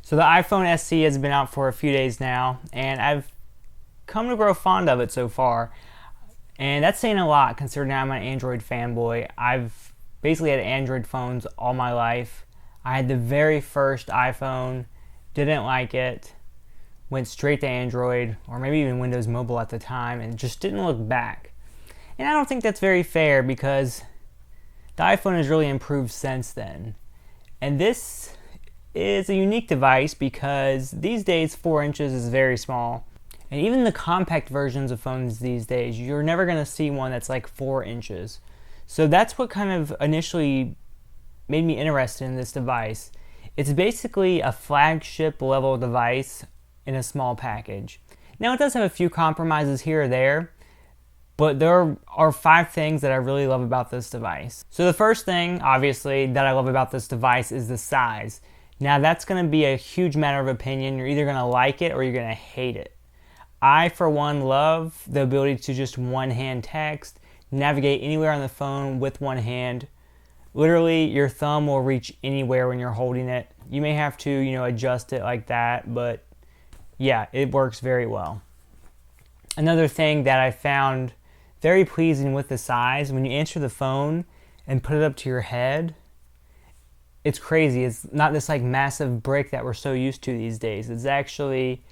So the iPhone SE has been out for a few days now, and I've come to grow fond of it so far. And that's saying a lot considering I'm an Android fanboy. I've basically had Android phones all my life. I had the very first iPhone, didn't like it, went straight to Android, or maybe even Windows Mobile at the time, and just didn't look back. And I don't think that's very fair because the iPhone has really improved since then. And this is a unique device because these days 4 inches is very small. And even the compact versions of phones these days, you're never going to see one that's like 4 inches. So that's what kind of initially made me interested in this device. It's basically a flagship level device in a small package. Now it does have a few compromises here or there, but there are 5 things that I really love about this device. So the first thing, obviously, that I love about this device is the size. Now that's going to be a huge matter of opinion. You're either going to like it or you're going to hate it. I, for one, love the ability to just one-hand text, navigate anywhere on the phone with one hand. Literally, your thumb will reach anywhere when you're holding it. You may have to, adjust it like that, but yeah, it works very well. Another thing that I found very pleasing with the size, when you answer the phone and put it up to your head, it's crazy. It's not this like massive brick that we're so used to these days. It's actually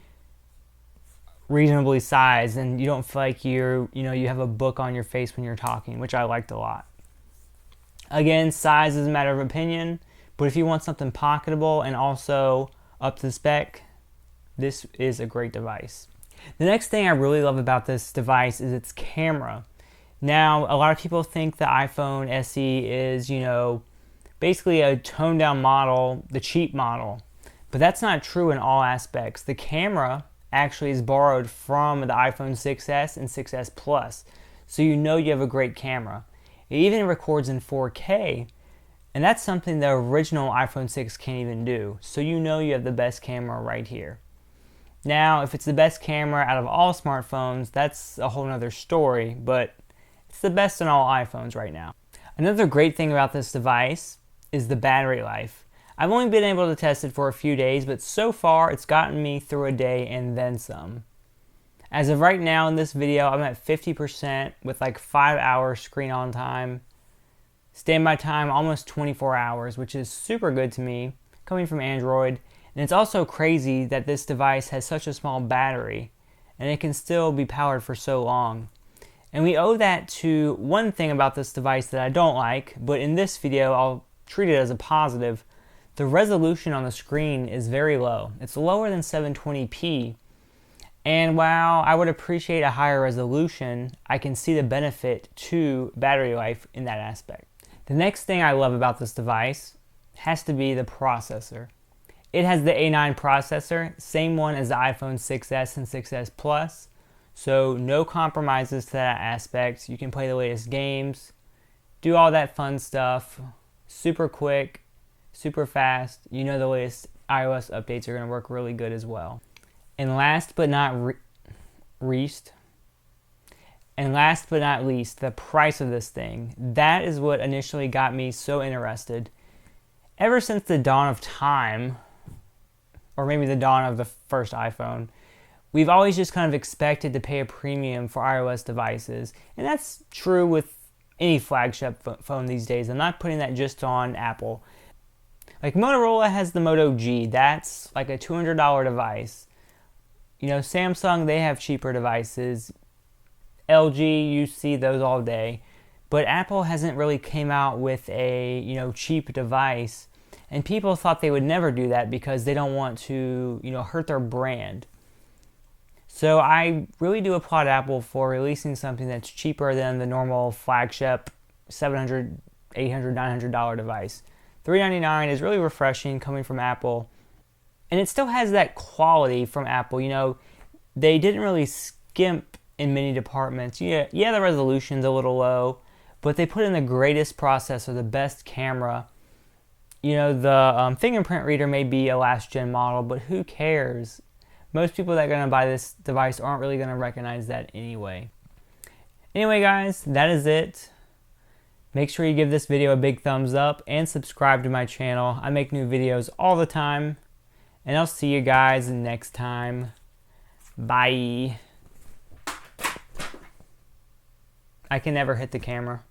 reasonably sized, and you don't feel like you have a book on your face when you're talking, which I liked a lot. Again, size is a matter of opinion, but if you want something pocketable and also up to spec, this is a great device. The next thing I really love about this device is its camera. Now, a lot of people think the iPhone SE is, basically a toned down model, the cheap model. But that's not true in all aspects. The camera actually is borrowed from the iPhone 6s and 6s Plus. So you have a great camera. It even records in 4K, and that's something the original iPhone 6 can't even do. So you have the best camera right here. Now, if it's the best camera out of all smartphones, that's a whole nother story, but it's the best in all iPhones right now. Another great thing about this device is the battery life. I've only been able to test it for a few days, but so far it's gotten me through a day and then some. As of right now in this video, I'm at 50% with like 5 hours screen on time. Standby time almost 24 hours, which is super good to me, coming from Android. And it's also crazy that this device has such a small battery and it can still be powered for so long. And we owe that to one thing about this device that I don't like, but in this video I'll treat it as a positive. The resolution on the screen is very low. It's lower than 720p. And while I would appreciate a higher resolution, I can see the benefit to battery life in that aspect. The next thing I love about this device has to be the processor. It has the A9 processor, same one as the iPhone 6s and 6s Plus. So no compromises to that aspect. You can play the latest games, do all that fun stuff, super quick, super fast. The latest iOS updates are going to work really good as well. And last but not least, the price of this thing. That is what initially got me so interested. Ever since the dawn of time, or maybe the dawn of the first iPhone, we've always just kind of expected to pay a premium for iOS devices. And that's true with any flagship phone these days. I'm not putting that just on Apple. Like Motorola has the Moto G. That's like a $200 device. Samsung, they have cheaper devices. LG, you see those all day. But Apple hasn't really came out with a, cheap device. And people thought they would never do that because they don't want to, hurt their brand. So I really do applaud Apple for releasing something that's cheaper than the normal flagship $700, $800, $900 device. $399 is really refreshing coming from Apple. And it still has that quality from Apple. They didn't really skimp in many departments. Yeah, the resolution's a little low, but they put in the greatest processor, the best camera. The fingerprint reader may be a last-gen model, but who cares? Most people that are going to buy this device aren't really going to recognize that anyway. Anyway, guys, that is it. Make sure you give this video a big thumbs up and subscribe to my channel. I make new videos all the time. And I'll see you guys next time. Bye. I can never hit the camera.